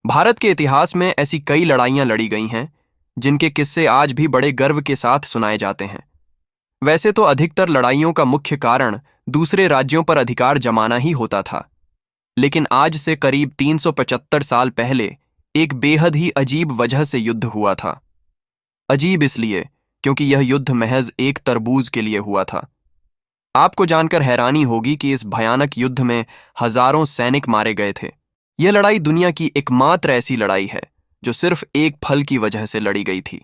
भारत के इतिहास में ऐसी कई लड़ाइयां लड़ी गई हैं जिनके किस्से आज भी बड़े गर्व के साथ सुनाए जाते हैं। वैसे तो अधिकतर लड़ाइयों का मुख्य कारण दूसरे राज्यों पर अधिकार जमाना ही होता था, लेकिन आज से करीब 375 साल पहले एक बेहद ही अजीब वजह से युद्ध हुआ था। अजीब इसलिए क्योंकि यह युद्ध महज एक तरबूज के लिए हुआ था। आपको जानकर हैरानी होगी कि इस भयानक युद्ध में हजारों सैनिक मारे गए थे। यह लड़ाई दुनिया की एकमात्र ऐसी लड़ाई है जो सिर्फ एक फल की वजह से लड़ी गई थी।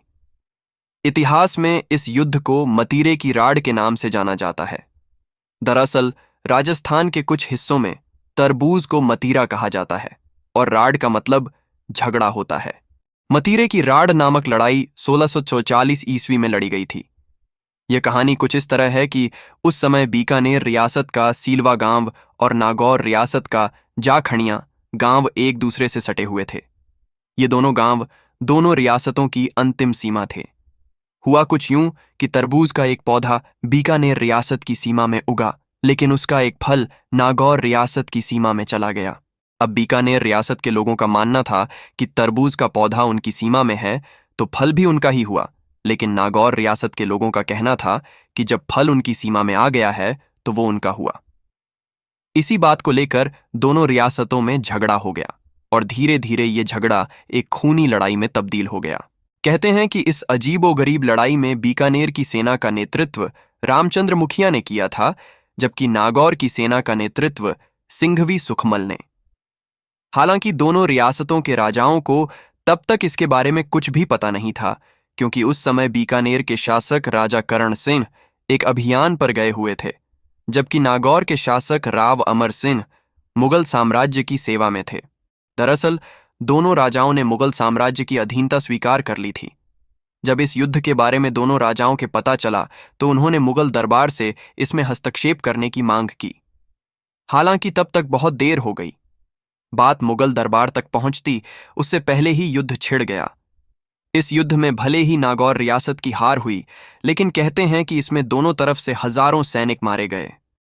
इतिहास में इस युद्ध को मतीरे की राड के नाम से जाना जाता है। दरअसल राजस्थान के कुछ हिस्सों में तरबूज को मतीरा कहा जाता है और राड का मतलब झगड़ा होता है। मतीरे की राड नामक लड़ाई 1644 ईस्वी में लड़ी गई थी। यह कहानी कुछ इस तरह है कि उस समय बीकानेर रियासत का सीलवा गांव और नागौर रियासत का जाखणिया गांव एक दूसरे से सटे हुए थे। ये दोनों गांव दोनों रियासतों की अंतिम सीमा थे। हुआ कुछ यूं कि तरबूज का एक पौधा बीकानेर रियासत की सीमा में उगा, लेकिन उसका एक फल नागौर रियासत की सीमा में चला गया। अब बीकानेर रियासत के लोगों का मानना था कि तरबूज का पौधा उनकी सीमा में है तो फल भी उनका ही हुआ, लेकिन नागौर रियासत के लोगों का कहना था कि जब फल उनकी सीमा में आ गया है तो वो उनका हुआ। इसी बात को लेकर दोनों रियासतों में झगड़ा हो गया और धीरे धीरे ये झगड़ा एक खूनी लड़ाई में तब्दील हो गया। कहते हैं कि इस अजीबोगरीब लड़ाई में बीकानेर की सेना का नेतृत्व रामचंद्र मुखिया ने किया था, जबकि नागौर की सेना का नेतृत्व सिंघवी सुखमल ने। हालांकि दोनों रियासतों के राजाओं को तब तक इसके बारे में कुछ भी पता नहीं था, क्योंकि उस समय बीकानेर के शासक राजा करण सिंह एक अभियान पर गए हुए थे, जबकि नागौर के शासक राव अमर सिंह मुगल साम्राज्य की सेवा में थे। दरअसल दोनों राजाओं ने मुगल साम्राज्य की अधीनता स्वीकार कर ली थी। जब इस युद्ध के बारे में दोनों राजाओं के पता चला तो उन्होंने मुगल दरबार से इसमें हस्तक्षेप करने की मांग की। हालांकि तब तक बहुत देर हो गई। बात मुगल दरबार तक पहुंचती उससे पहले ही युद्ध छिड़ गया। इस युद्ध में भले ही नागौर रियासत की हार हुई, लेकिन कहते हैं कि इसमें दोनों तरफ से हजारों सैनिक मारे गए।